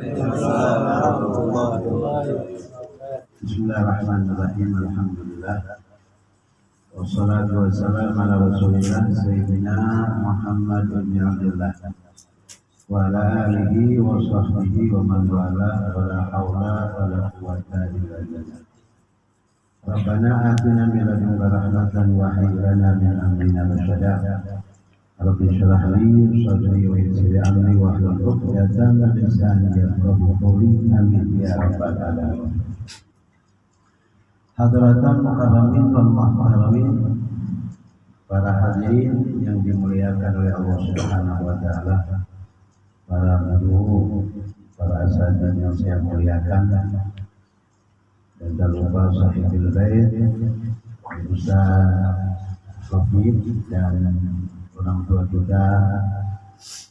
Bismillahirrahmanirrahim. Alhamdulillah. Wassalatu wassalamu ala Rasulillah Sayyidina Muhammad bin Abdullah wa ala alihi wa sahbihi wa man wala wa la hawla wa la quwwata illa billah. Rabbana atina min ladunka rahmatan wa hayyi lana min amrina rashada. Rabbi shrah li sadri wa yassir li amri wa hlul 'uqdatam min lisani yafqahu qawli. Amin ya rabbal alamin. Hadratan mukarramin wal muhtaramin, para hadirin yang dimuliakan oleh Allah Subhanahu wa taala, para guru, para asatidz yang saya muliakan, dan tak lupa sahibul bait, Ustaz Rafiq dan orang tua kita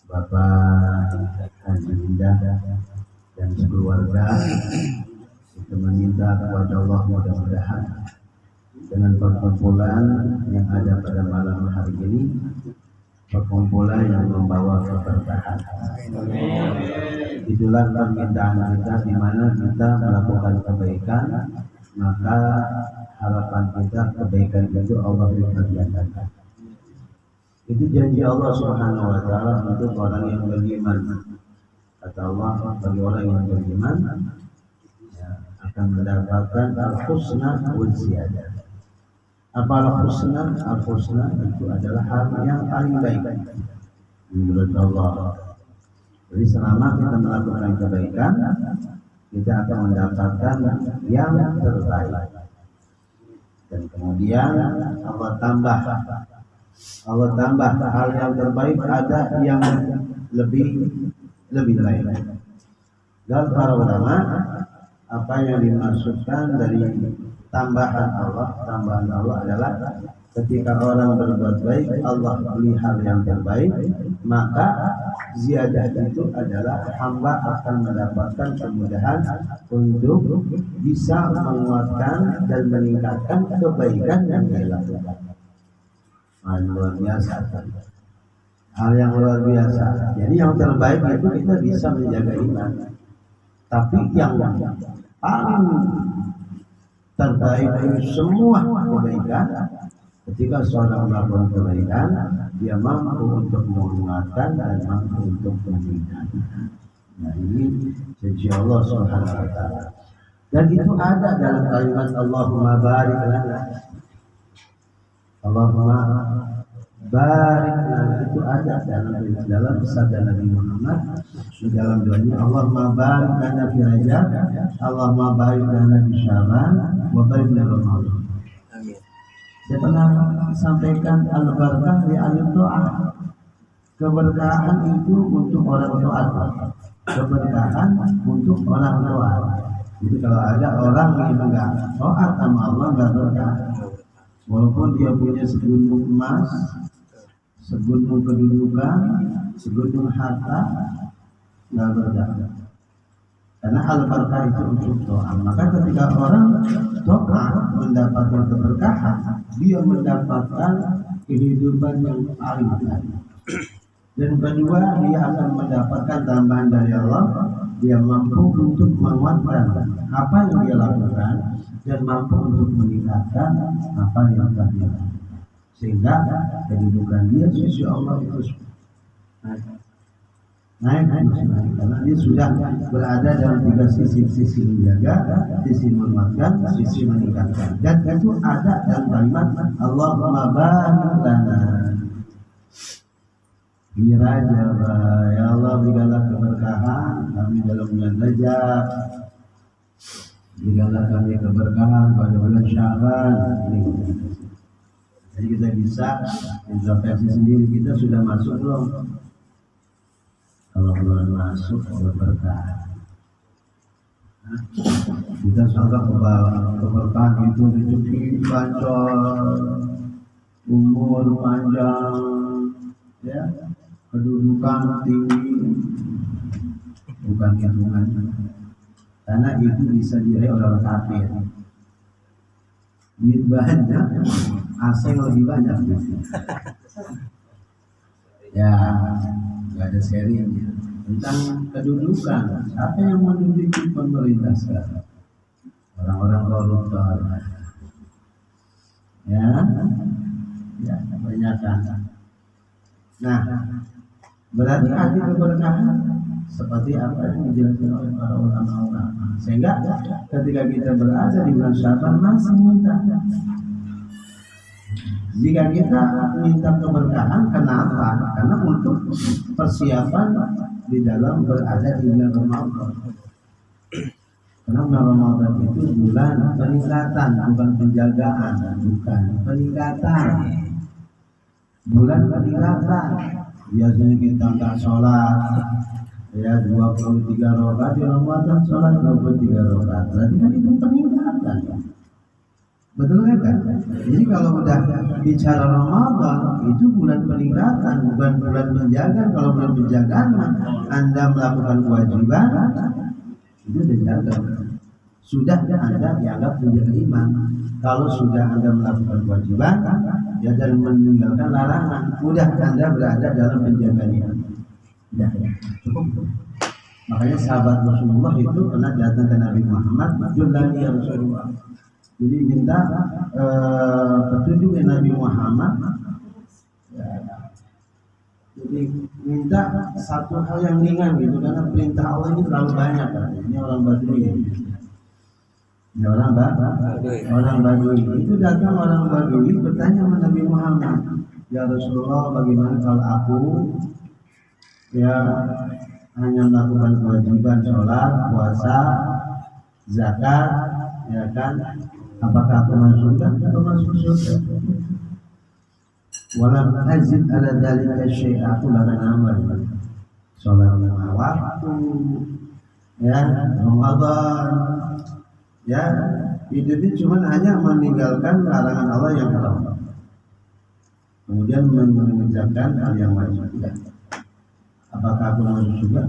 Bapak Haji Indah dan sekeluarga. Kita meminta kepada Allah mudah-mudahan dengan perkumpulan yang ada pada malam hari ini, perkumpulan yang membawa keberkahan. Itulah permintaan kita, di mana kita melakukan kebaikan, maka harapan kita kebaikan itu Allah limpahkan. Itu janji Allah Subhanahu wa taala untuk orang yang beriman. Kata Allah, bagi orang yang beriman akan mendapatkan al-husna wa ziyadah. Apa al-husna? Al-husna itu adalah hal yang paling baik menurut Allah. Jadi selama kita melakukan kebaikan, kita akan mendapatkan yang terbaik. Dan kemudian Allah tambah hal yang terbaik, ada yang lebih baik. Dan para ulama, apa yang dimaksudkan dari tambahan Allah adalah ketika orang berbuat baik, Allah beri hal yang terbaik, maka ziyadah itu adalah hamba akan mendapatkan kemudahan untuk bisa menguatkan dan meningkatkan kebaikan yang dia lakukan. Luar biasa, hal yang luar biasa. Jadi yang terbaik itu kita bisa menjaga iman. Tapi yang paling terbaik dari semua kebaikan, ketika seorang melakukan kebaikan, dia mampu untuk menguatkan dan mampu untuk meningkatkan. Nah, ini janji Allah Subhanahu wa taala. Dan itu ada dalam kalimat Allahumma barik lana. Allahumma barik lana itu ada dalam sabda Nabi Muhammad di dalam doanya, Allahumma barik lana fi Rajab, Allahumma barik lana fi Sya'ban, wa barik lana Ramadan. Amin. Saya pernah sampaikan al-barakah li al-ta'ah. Keberkahan itu untuk orang taat. Keberkahan untuk orang taat. Jadi kalau ada orang yang enggak taat sama Allah, enggak berkah. Walaupun dia punya segunung emas, segunung kedudukan, segunung harta, nggak berkah. Karena al-barakah itu untuk doa. Maka ketika orang doa mendapatkan keberkahan, dia mendapatkan kehidupan yang paling baik. Dan kedua, dia akan mendapatkan tambahan dari Allah. Dia mampu untuk menguatkan apa yang dia lakukan dan mampu untuk meningkatkan apa yang telah dia lakukan. Sehingga kedudukan dia sisi Allah itu naik karena dia sudah berada dalam tiga sisi menjaga, sisi menguatkan, sisi meningkatkan. Dan itu ada dalam kalimat Allahumma barik lana fi Rajab, ya Allah berikanlah keberkahan kami dalam bulan Rajab, berikanlah kami keberkahan pada bulan Sya'ban. Jadi kita bisa introspeksi sendiri, kita sudah masuk belum? Kalau belum masuk, berkah. Kita sangka keberkahan itu rezeki panjang, umur panjang, ya, kedudukan tinggi, bukan hitungan. Karena itu bisa diraih oleh orang kafir. Duit banyak, asing lebih banyak. Ya, nggak ada serinya. tentang kedudukan. Siapa yang menduduki pemerintah sekarang? Orang-orang koruptor. Ya, kebanyakan. Nah, berarti arti keberkahan seperti apa yang dijelaskan oleh para ulama. Sehingga ketika kita berada di bulan Syaban masih minta. Jika kita minta keberkahan, kenapa? Karena untuk persiapan di dalam berada di bulan Ramadan. Karena bulan Ramadan itu bulan peningkatan, bukan penjagaan, bukan peningkatan. Bulan peningkatan. Biasanya kita tak sholat, ya 23 rakaat di Ramadan, sholat 23 rakaat. Berarti kan itu peningkatan. Betul kan? Jadi kalau udah bicara Ramadan itu bulan peningkatan, bukan bulan penjagaan. Kalau bulan penjagaan Anda melakukan kewajiban itu dijaga. Sudah Anda dianggap menjaga iman. Kalau sudah Anda melakukan kewajiban ya dan meninggalkan larangan, sudah Anda berada dalam penjagaan iman. Ya, cukup. Makanya sahabat Rasulullah itu pernah datang ke Nabi Muhammad, "Dullani ya Rasulullah." Jadi minta petunjuk dari Nabi Muhammad. Ya. Jadi minta satu hal yang ringan gitu, karena perintah Allah ini terlalu banyak kan. Ini orang Badui. Ini orang Badui. Itu datang orang Badui bertanya kepada Nabi Muhammad, "Ya Rasulullah, bagaimana kalau aku ya hanya melakukan kewajiban sholat, puasa, zakat, ya kan? Apakah aku masuk surga atau masuk surga? Walam azid ala dzalika syai'a, aku akan amal sholat lima waktu, ya Ramadan, ya hidup ini cuma hanya meninggalkan larangan Allah yang haram, kemudian mengerjakan hal yang wajib. Apakah aku masuk surga?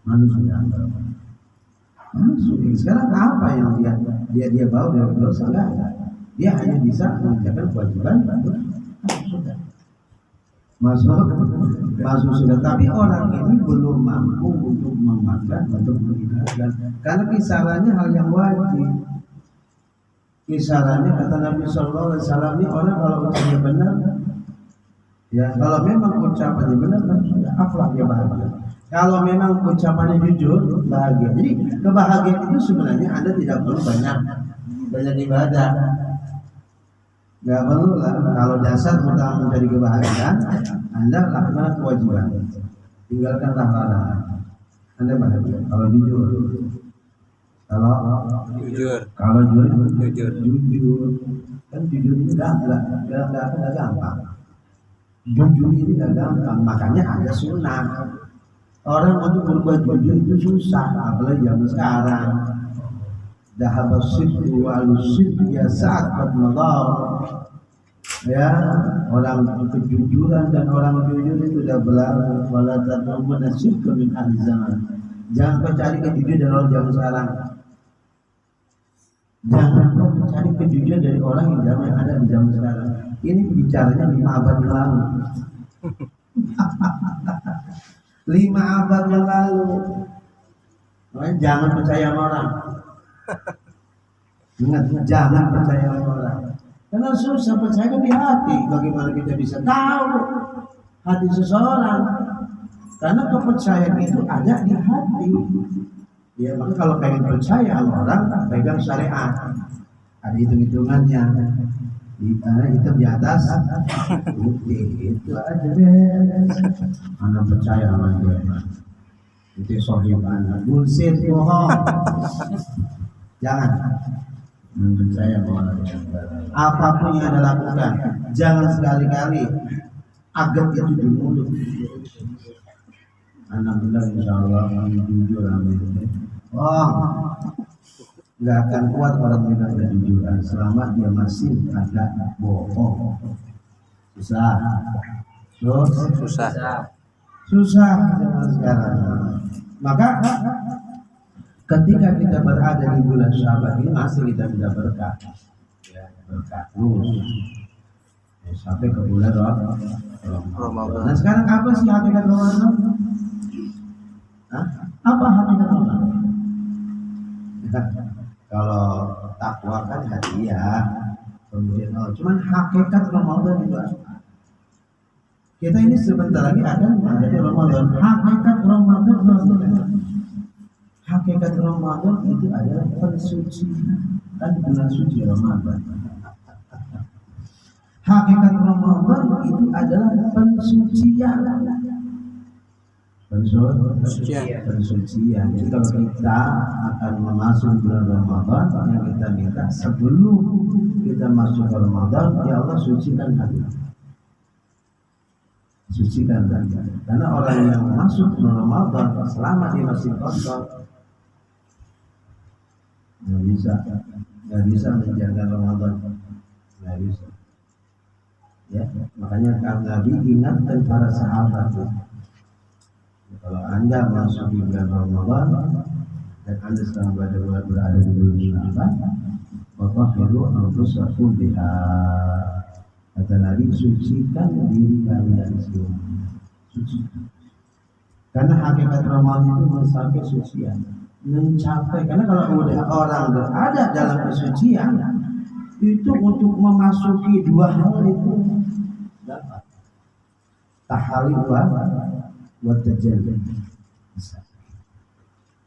Masuk surga. Masuk. Sekarang apa yang dia bawa dari dosa? Enggak. Dia hanya bisa mengerjakan kewajiban masuk sudah. Tapi orang ini belum mampu untuk memakan, untuk meninggalkan. Karena kisarannya hal yang wajib. Kisarannya kata Nabi Sallallahu Alaihi Wasallam, ini orang kalau ucapnya benar, ya kalau memang ucapannya benar, sudah aflah, dia bahagia. Kalau memang ucapannya jujur, bahagia. Jadi kebahagiaan itu sebenarnya Anda tidak perlu banyak ibadah. Gak perlu lah. Kalau dasar utama mencari kebahagiaan, Anda lakukan kewajiban, tinggalkanlah larangan. Anda bahagia. Kalau jujur, kalau jujur, kan jujur ini gak gampang. Jujur ini gak gampang. Makanya ada sunnah. Orang untuk berbuat jujur itu susah, apalagi zaman sekarang. Dhahabas sidqu wal sidqu ya saat qad madar. Ya, orang kejujuran dan orang jujur itu sudah berlalu. Wala tadrumuna sidqa min ahli zaman. Jangan kau cari kejujuran dari orang zaman sekarang. Jangan kau mencari kejujuran dari orang yang ada di zaman sekarang. Ini bicaranya 5 abad yang lalu. 5 abad yang lalu. Makanya jangan percaya sama orang. Ingat, jangan percaya sama orang. Karena susah percaya di hati. Bagaimana kita bisa tahu hati seseorang? Karena kepercayaan itu ada di hati. Ya, maka kalau pengen percaya sama orang, pegang syariat. Ada hitung-hitungannya. Hitam di atas putih, itu aja deh. Anda percaya sama dia, itu sohib Anda, bullshit, bohong. Jangan percaya sama orang. Apapun yang Anda lakukan, jangan sekali-kali agak itu di mulut. Anda bilang insya Allah jujur, amin. Nggak akan kuat orang bilang kejujuran selama dia masih ada bohong. Susah zaman sekarang. Maka ketika kita berada di bulan Syaban ini masih kita tidak berkah, ya, berkah terus. sampai ke bulan Ramadan. Nah sekarang apa sih hakikat Ramadan? Hah? Apa hakikat Ramadan? Kalau takwa kan hadiah, kemudian cuman hakikat Ramadan itu kita ini sebentar lagi akan menghadapi Ramadan. Hakikat Ramadan itu adalah pensucian, kan bulan suci Ramadan. Hakikat Ramadan itu adalah pensucian. Pensucian. Jadi kalau kita akan memasuki bulan Ramadan, yang kita minta sebelum kita masuk ke Ramadan, ya Allah sucikan hati. Sucikan hati. Karena orang yang masuk ke Ramadan selama dia masih kotor, nggak bisa menjaga Ramadan, nggak bisa. Ya, makanya Nabi ingatkan para sahabat, kalau Anda masuk di bulan Ramadan dan Anda sedang berada di bulan Sya'ban, fatahhiru anfusakum biha. Kata Nabi, sucikan diri kalian semua. Sucikan. Karena hakikat Ramadan itu mencapai sucian, karena kalau udah orang berada dalam kesucian itu untuk memasuki dua hal itu dapat tahalil wa tajalli.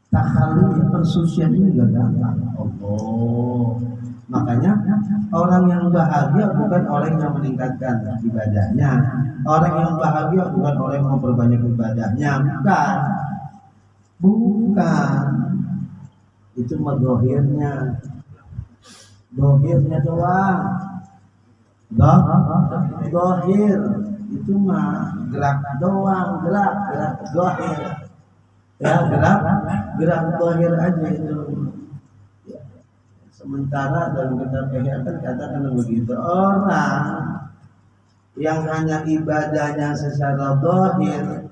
Tahalil pensucian ini gak gampang. Allah. Makanya orang yang bahagia bukan orang yang meningkatkan ibadahnya. Orang yang bahagia bukan orang yang memperbanyak ibadahnya. Bukan. Itu dohirnya doang. Dohir itu mah gerak doang, gerak dohir. Ya gerak dohir aja itu. Ya. Sementara dalam kitab Ihya kan katakan begitu, orang yang hanya ibadahnya secara dohir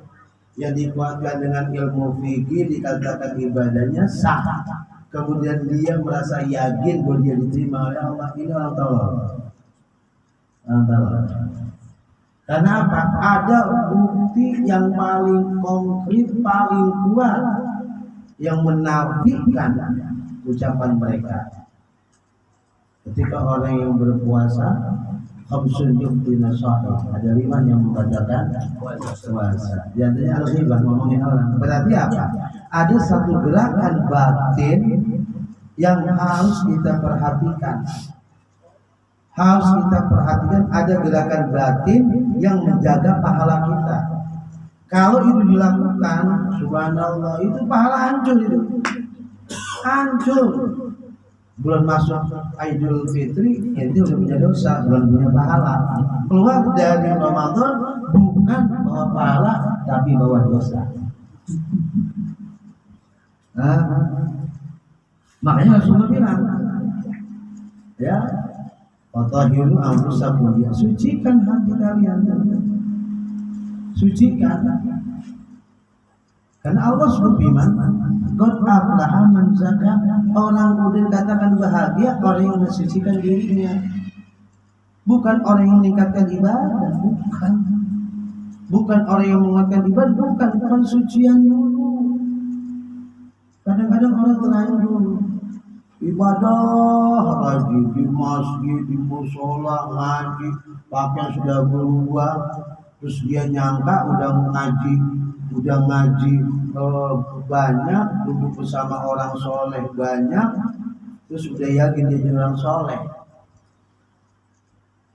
yang dikuatkan dengan ilmu fikih dikatakan ibadahnya sah. Kemudian dia merasa yakin bahwa dia diterima oleh Allah, ini orang tolol. Karena apa? Ada bukti yang paling konkret, paling kuat yang menafikan ucapan mereka. Ketika orang yang berpuasa, khamsun yu'tina sha'ih, ada 5 yang membatalkan puasa. Di antaranya al-ghibah, ngomongin orang. Berarti apa? Ada satu gerakan batin yang harus kita perhatikan. Ada gerakan batin yang menjaga pahala kita. Kalau itu dilakukan, subhanallah, itu pahala hancur itu. Hancur. Bulan masuk Idul Fitri, itu udah punya dosa, bukan punya pahala. Keluar dari Ramadan bukan bawa pahala, tapi bawa dosa. Makanya Rasulullah bilang, ya, fatahhiru anfusakum, ya, sucikan hati kalian, sucikan. Karena Allah berfirman, qad aflaha man zakka, orang udah dikatakan bahagia orang yang mensucikan dirinya. Bukan orang yang meningkatkan ibadah, bukan orang yang menguatkan ibadah, bukan pensucian dulu. Kadang-kadang orang terlanjur ibadah lagi di masjid, di musola, ngaji, pakaian sudah berubah, terus dia nyangka udah ngaji banyak, duduk bersama orang soleh banyak, terus udah yakin dia orang soleh.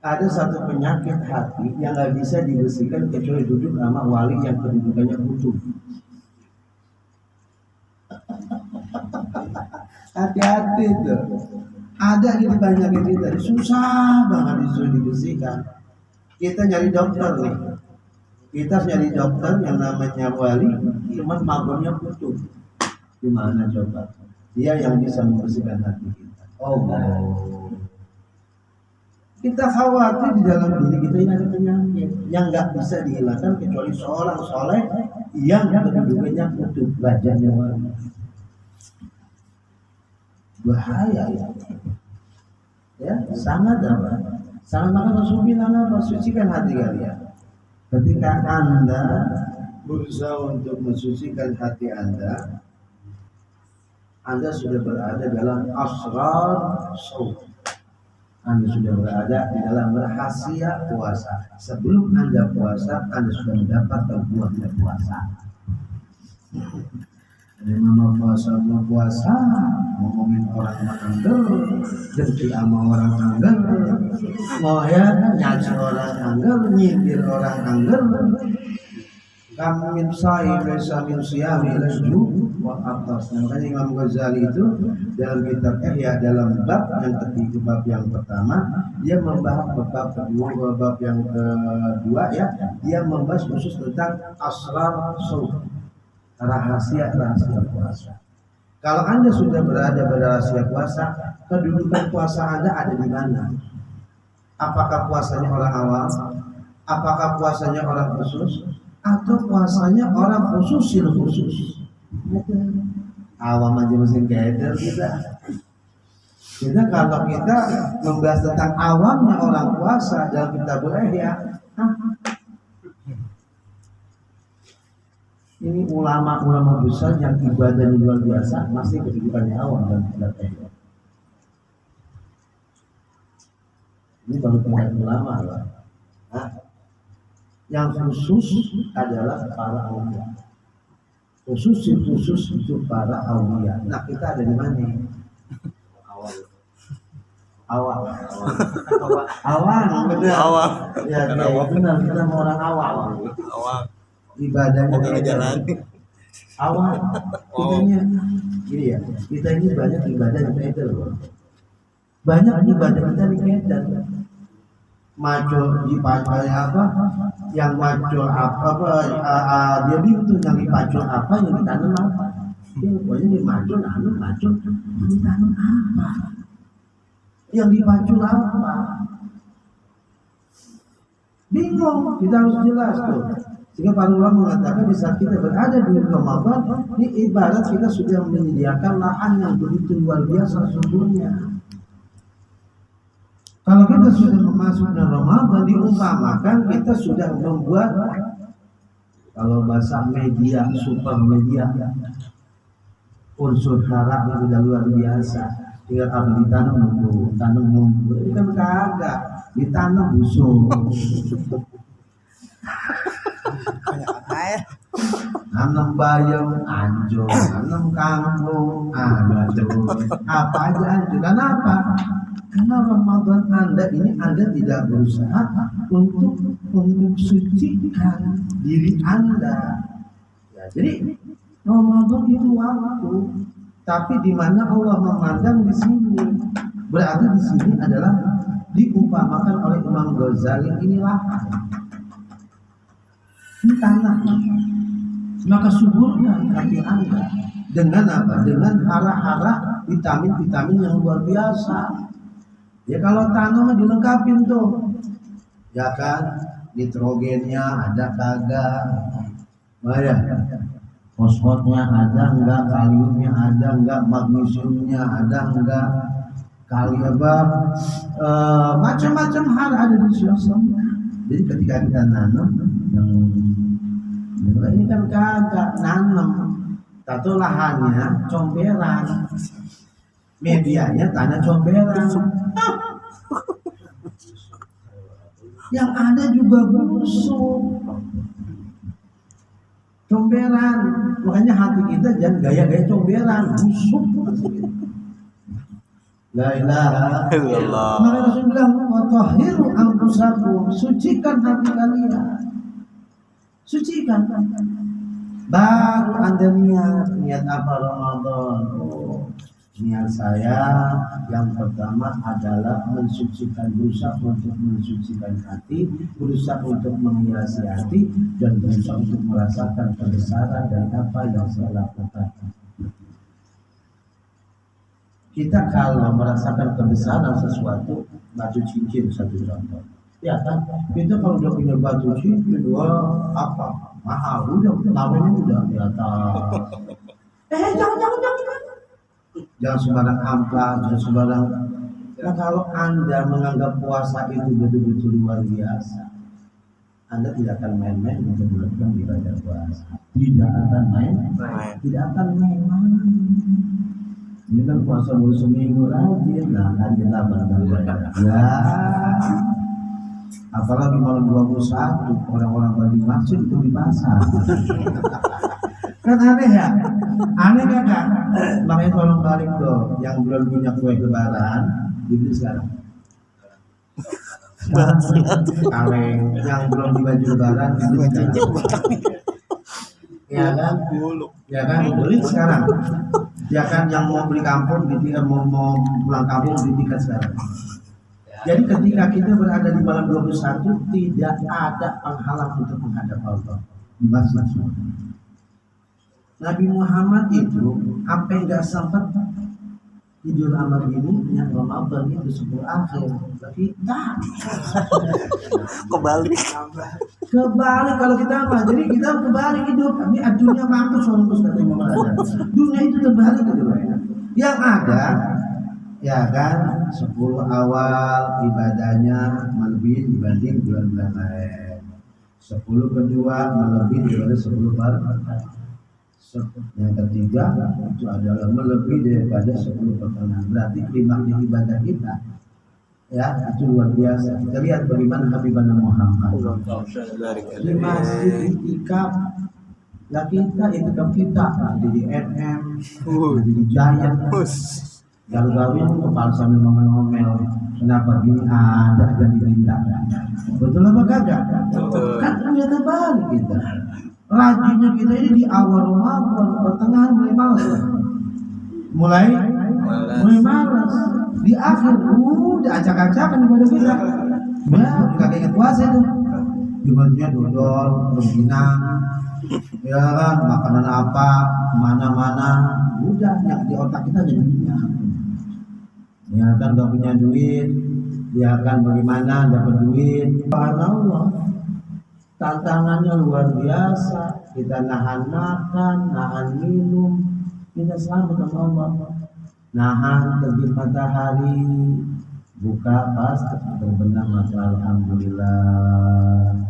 Ada satu penyakit hati yang nggak bisa dibersihkan kecuali duduk sama wali yang kedudukannya utuh. Hati-hati tuh. Ada di banyak kita susah banget disuruh dibersihkan. Kita nyari dokter nih. Kita nyari dokter yang namanya wali, cuman magonnya putus. Gimana coba? Dia yang bisa membersihkan hati kita. Oh. Kita khawatir di dalam diri kita ini ada penyakit yang nggak bisa dihilangkan kecuali seorang soleh yang kedudukannya putus, wajahnya wali. Bahaya ya, sangat apa? Sangat maka Rasul bilang apa? Sucikan hati kalian. Ketika Anda berusaha untuk mensucikan hati Anda sudah berada dalam asrar saum. Anda sudah berada di dalam rahasia puasa. Sebelum Anda puasa, Anda sudah mendapatkan buahnya puasa. Ada nama puasa, ngomongin orang angger, dengki sama orang angger, mau ya nyaci orang angger, nyindir orang angger. Kam min sa'i laysa min siyami lasju wa atas. Makanya Imam Ghazali itu dalam kitab Ihya dalam bab yang ketiga, bab yang pertama dia membahas bab kedua, bab yang kedua ya, dia membahas khusus tentang asrar saum, rahasia puasa. Kalau Anda sudah berada pada rahasia puasa, kedudukan puasa Anda ada di mana? Apakah puasanya orang awam? Apakah puasanya orang khusus? Atau puasanya orang khusus? Awam aja mesin keder kita kalau kita membahas tentang awamnya orang puasa dalam kitab Ihya, ini ulama-ulama besar yang ibadahnya luar biasa masih kedudukannya awam dalam kitab Ihya. Ini baru tingkat ulama lah. Yang khusus adalah para aulia. Khusus itu para aulia. Nah, kita ada di mana? Awal, benar. Ya, benar. Kita mau orang awal. Ibadahnya jalan. Awal. Gini ya. Kita ini banyak ibadah yang beda loh. Banyak ibadah kita yang beda. Macul dipacul apa? Yang macul apa? Dia bingung yang dipacul apa, yang ditanam apa? Pokoknya dia macul, yang ditanam apa? Yang dipacul apa? Bingung, kita harus jelas tuh. Sehingga para ulama mengatakan di saat kita berada di Ramadan, ini ibarat kita sudah menyediakan lahan yang begitu luar biasa sesungguhnya. Kalau kita sudah memasukkan Ramadan, diumpamakan kita sudah membuat, kalau bahasa media, super media, unsur hara yang sudah luar biasa. Tinggal apa ditanam nunggu, ini kan kagak ditanam busuk. Nanam bayam anjur, nanam kangkung anjur, apa aja anjur. Kenapa? Karena Ramadan Anda tidak berusaha untuk sucikan diri Anda. Ya, jadi Ramadan itu waktu, tapi di mana Allah memandang di sini, berarti di sini adalah diumpamakan oleh Imam Ghazali ini lahan, ini tanah. Maka suburkan hati Anda dengan apa? Dengan hara-hara vitamin-vitamin yang luar biasa. Ya kalau tanaman dilengkapin tuh, ya kan, nitrogennya ada kagak, ya, fosfornya ada enggak, kaliumnya ada enggak, magnesiumnya ada enggak, macam-macam hal ada di suasana. Jadi ketika kita nanam, ini kan kagak nanam, tato lahannya comberan, medianya tanah comberan. Yang ada juga busuk, comberan. Makanya hati kita jangan gaya-gaya comberan, busuk. La ilaha illallah. Maka Rasul bilang, "Watahhiru anfusakum," sucikan hati kalian. Sucikan. Baru Anda niat apa Ramadan? Niat saya yang pertama adalah mensucikan, berusaha untuk mensucikan hati, berusaha untuk menghiasi hati, dan berusaha untuk merasakan kebesaran dari apa yang saya lakukan. Kita kalau merasakan kebesaran sesuatu, batu cincin satu contoh, ya kan? Kita kalau udah punya batu cincin, apa? Mahal, namanya udah di atas. Jangan sembarang amplas, jangan sembarang Nah kalau Anda menganggap puasa itu betul-betul luar biasa, Anda tidak akan main-main untuk melakukan ibadah puasa. Tidak akan main. Tidak akan main-main. Ini kan puasa baru seminggu rajin, nah kan kita bangga. Ya, apalagi malam 21 orang-orang bagi masjid itu di pasar. Kan aneh ya, aneh kan? Makanya tolong balik tuh, yang belum punya kue lebaran, dibeli sekarang. Kaleng yang belum di baju lebaran, dibeli sekarang. Ya kan? Ya kan, beli sekarang. Ya kan, yang mau beli kampung, mau pulang kampung beli tiket sekarang. Jadi ketika kita berada di malam 21, tidak ada penghalang untuk menghadap Allah di masjid. Nabi Muhammad itu sampai nggak sempat tidur sama bini yang Ramadan itu 10 akhir. Kita Kebalik kalau kita apa? Jadi kita kebalik hidup. Ini dunia mampus kata Imam Al-Ghazali. Dunia itu terbalik gitu loh. Yang ada ya kan 10 awal ibadahnya melebihi dibanding bulan-bulan lain. 10 kedua melebihi daripada 10 pertengahan. Yang ketiga itu adalah melebihi daripada 10 pertengahan. Berarti klimaksnya ibadah kita ya itu luar biasa. Kita lihat bagaimana Habibana Muhammad di masjid itikaf. Lah kita itikaf kita di MM, di Giant. Garu-garu itu kepala sambil ngomel-ngomel. Kenapa gini ada jadi minta? Betul apa kagak? Kan udah terbalik kita. Rajinnya kita ini di awal Ramadan, pertengahan mulai malas. Mulai malas. Di akhir udah acak-acakan ibadah kita. Ya, kagak ingat puasa itu. Jumatnya dodol, rengginang. Ya kan, makanan apa, mana-mana. Udah yang di otak kita jadi minyak. Ya kan gak punya duit, ya kan bagaimana dapat duit. Subhanallah, tantangannya luar biasa. Kita nahan makan, nahan minum, kita selamat sama Allah. Nahan terbit matahari, buka pas terbenam maka alhamdulillah.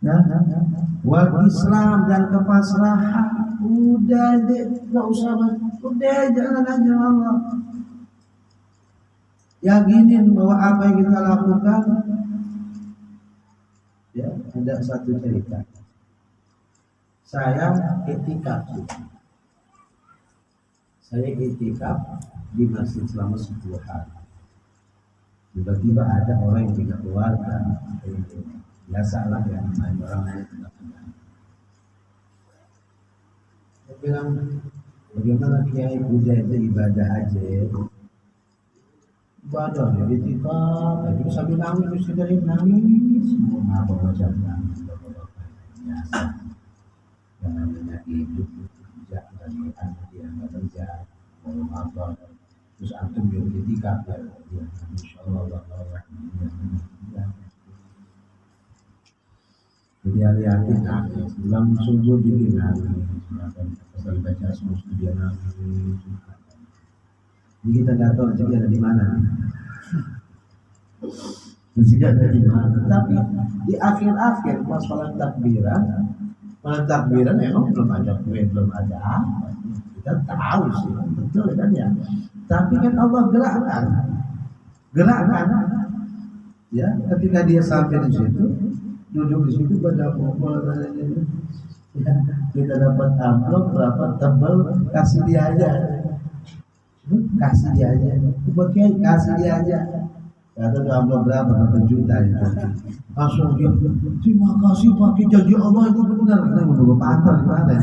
Ya, wal Islam dan kepasrahan. Udah deh, nggak usah, udah jangan aja Allah. Yakinin bahwa apa yang kita lakukan, ya ada satu cerita. Saya itikaf di masjid selama 10 hari. Tiba-tiba ada orang yang tidak keluarga, biasalah yang namanya orang lain tidak kenal. Saya bilang, bagaimana Kiai Buddha itu ibadah aja? Ibadah ya itikaf, tapi sambil nangis, nangis, semua baca nangis, biasa. Yang namanya hidup kerja bagi anak yang nggak kerja, mau apa? Terus antum yang itikaf ya, insyaallah Allah. Jadi hati-hati nangis, sebelum subuh bikin nangis, pasal baca semua dia nangis. Jadi kita nggak tahu rezeki ada di mana. Rezeki ada di mana. Tapi di akhir-akhir pas malam takbiran memang belum ada kue, belum ada apa. Kita tahu sih, betul kan ya. Tapi kan Allah gerakkan, ya. Ketika dia sampai di situ. Duduk di situ pada kumpul ya, kita dapat amplop berapa tebal, kasih dia aja, kasih dia aja. Kata amplop berapa, 1 juta itu. Langsung dia, terima kasih pakai janji Allah itu benar. Kita mau bawa pantar di mana?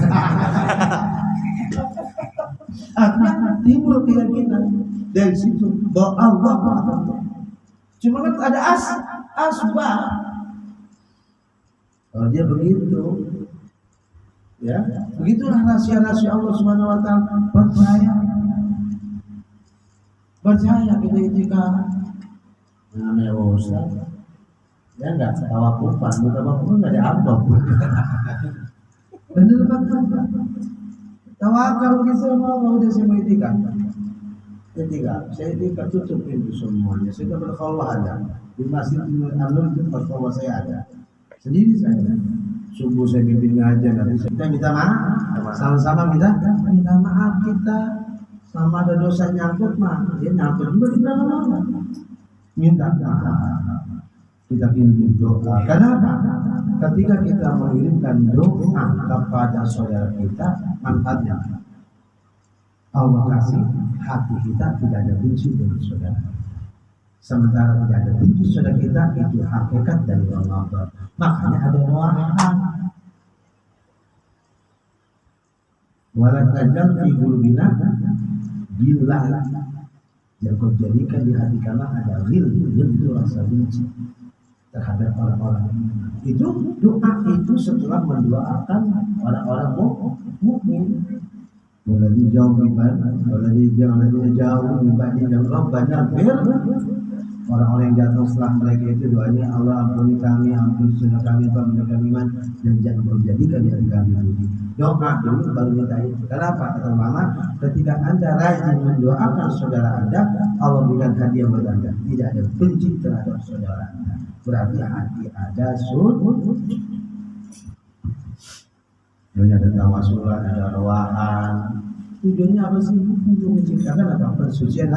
Akhirnya timbul keyakinan dari situ bahwa Allah. Cuma kan ada asbab. Kalau dia begitu, ya, begitulah rahasia-rahasia Allah Subhanahu Wa Taala. Percaya kita itikaf. Namanya Ustaz, ya nggak tawakupan, bukan nggak ada amplop. Bener banget. Tawakal kita sama Allah udah saya mau itikaf. Ketiga, saya tidak tutup pintu semuanya. Saya tidak berkhawah ada di masjid An-Nur itu berkhawah saya ada. Sendiri saya. Subuh saya mimpin ngajar, nanti kita minta maaf, sama-sama minta maaf kita. Sama ada dosa nyangkut mah, dia nyangkut juga di belakang. Minta maaf. Kita kirim doa. Kenapa? Ketika kita mengirimkan doa kepada saudara kita, manfaatnya Allah kasih hati kita tidak ada benci dengan saudara. Sementara tidak ada benci saudara kita, itu hakikat dari Allah. Makanya ada doa. Walau tajal fi qulubina billah, yang kau jadikan di hati kamu ada ghil itu rasa benci terhadap orang-orang. Itu doa itu setelah mendoakan orang-orang mukmin. Waladhi jauh ibadah, waladhi jauh ibadah yang Rabbana fir. Orang-orang yang jatuh setelah mereka itu doanya, Allah ampuni kami, ampuni saudara kami, ampuni kami iman, dan jangan kau jadikan di hati kami ini. Doa dulu baru minta itu. Kenapa? Kata ulama, ketika anda rajin mendoakan saudara anda, Allah berikan hadiah buat anda. Tidak ada benci terhadap saudara anda. Berarti hati ada Dunia ada tawasulan, ada rawahan. Tujuannya apa sih? Untuk menciptakan apa? Persucian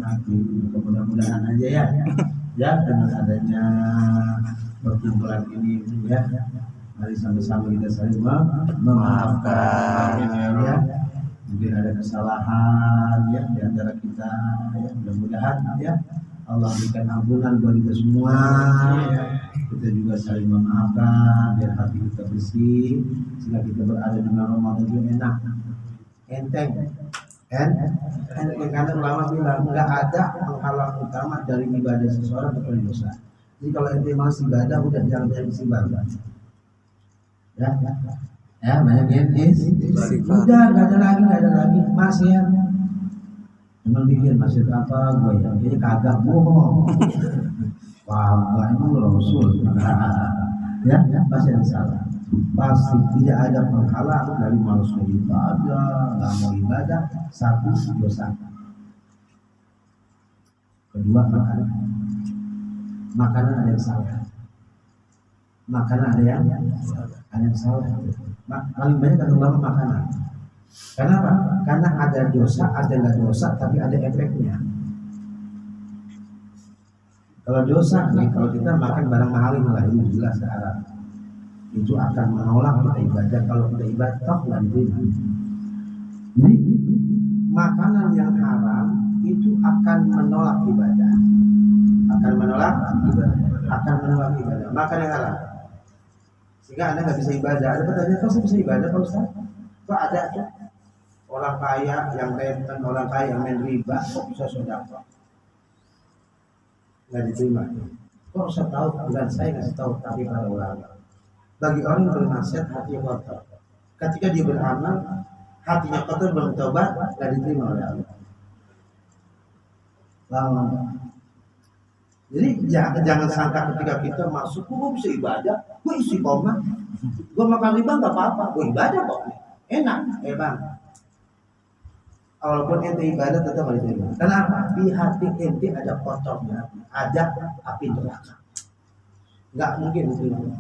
hati. Mudah-mudahan aja ya. Ya, dengan adanya perkumpulan ini ya, mari sama-sama kita saling memaafkan ya. Mungkin ada kesalahan ya di antara kita ya. Mudah-mudahan ya Allah berikan ampunan buat kita semua ya. Kita juga saling memaafkan biar hati kita bersih, sehingga kita berada di Ramadan itu enak, enteng, karena ulama bilang nggak ada penghalang utama dari ibadah seseorang kecuali dosa. Jadi kalau ente masih ibadah, udah jangan banyak istighfar. Ya banyak istighfar. Udah nggak ada lagi masih ya. Cuma mikir masih apa gue ya, jadi kagak bohong. Wah, emang Rasul ya, pasti yang salah. Pasti tidak ada penghalang dari manusia ibadah, nggak mau ibadah. Satu, dosa. Kedua, makanan ada yang salah. Makanan ada yang salah. Paling banyak kan ulama makanan. Kenapa? Karena ada dosa, ada nggak dosa, tapi ada efeknya. Kalau dosa nih, kalau kita makan barang mahal itu jelas haram. Itu akan menolak kita ibadah. Kalau kita ibadah, toh nggak diterima. Jadi makanan yang haram itu akan menolak ibadah. Akan menolak ibadah. Makan yang haram. Sehingga Anda nggak bisa ibadah. Ada pertanyaan, kok saya bisa ibadah Pak Ustaz? Kok ada tuh orang kaya yang renten, orang kaya yang main riba, kok bisa sedekah? Nggak diterima. Kok saya tahu? Bukan saya nggak tahu, tapi para ulama. Bagi orang yang bernasihat hatinya kotor. Ketika dia beramal, hatinya kotor belum tobat, nggak diterima oleh Allah. Lama. Jadi jangan sangka ketika kita masuk, gue bisa ibadah, gue isi koma, gue makan riba nggak apa-apa, gue ibadah kok, enak, bang. Walaupun ente ibadah tetap harus diterima. Kenapa? Di hati ente ada kotornya, ada api neraka. Nggak mungkin diterima.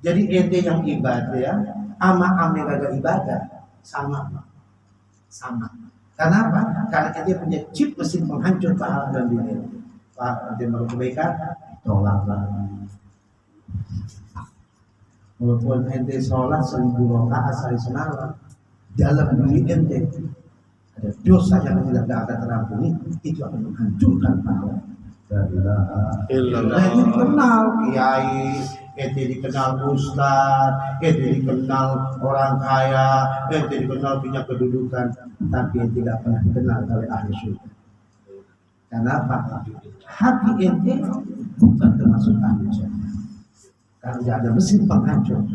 Jadi ente yang ibadah, ama kagak ibadah, sama. Kenapa? Karena ente punya chip mesin penghancur pahala dan diri. Pak, ente mau kebaikan, tolaklah. Walaupun ente sholat 1000 rakaat sehari semalam, dalam diri ente ada dosa yang tidak akan terampuni, itu akan menghancurkan pahala. Illallah. Ente dikenal kiai, ente dikenal ustaz, ente dikenal orang kaya, ente dikenal punya kedudukan, tapi ente tidak pernah dikenal oleh ahli surga. Kenapa? Hati ente bukan termasuk ahli surga, karena tidak ada mesin penghancur.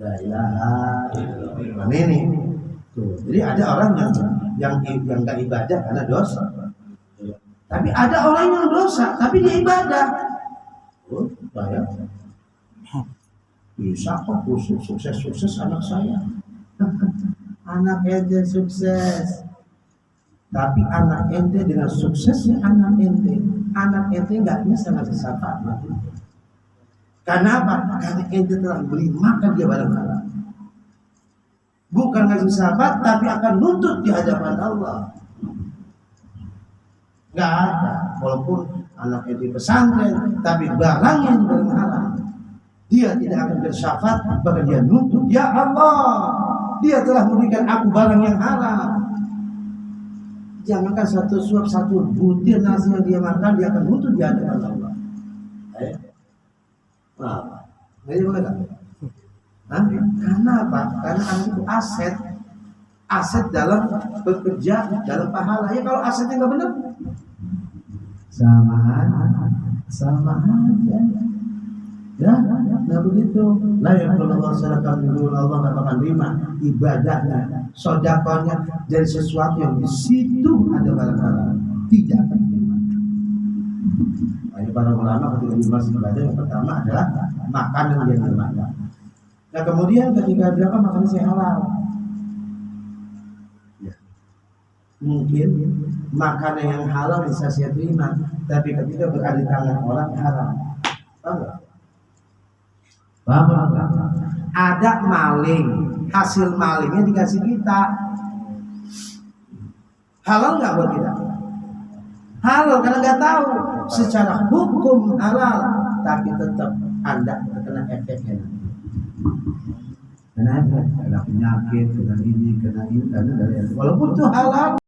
La ilaha illallah. Ini tuh. Jadi ada orang yang nggak ibadah karena dosa. Tapi ada orang yang dosa tapi dia ibadah. Oh, bayar. Bisa kok sukses anak saya. anak ente sukses. Tapi anak ente dengan suksesnya anak ente nggak bisa ngasih syafaat. Karena apa? Karena ente telah beri makan dia barang halal. Bukan ngasih syafaat, tapi akan nuntut di hadapan Allah. Nggak ada. Walaupun anak ente pesantren, tapi barang yang halal, dia tidak akan bersyafaat, bahkan dia nuntut, ya Allah, dia telah memberikan aku barang yang halal. Jangankan satu suap, satu butir nasi yang dia makan, dia akan butuh di hadapan Allah. Nah, jadi bagaimana? Karena apa? Karena anak itu aset dalam bekerja, dalam pahala. Ya kalau asetnya nggak benar, sama aja. Ya, nah begitu. Lah yang kalau Allah serahkan dulu, Allah nggak bakal terima ibadahnya, sodakonya dari sesuatu yang di situ ada barang-barang, tidak akan terima. Ini para ulama ketika dibahas ibadah yang pertama adalah makanan yang dimakan. Nah kemudian ketika berapa makan saya halal, ya. Mungkin makanan yang halal bisa saya terima, tapi ketika berada di tangan orang haram, paham enggak? Ada maling, hasil malingnya dikasih kita, halal nggak buat kita? Halal karena nggak tahu secara hukum halal, tapi tetap Anda terkena efeknya. Kena efek, kena penyakit, kena ini, karena dari walaupun itu halal.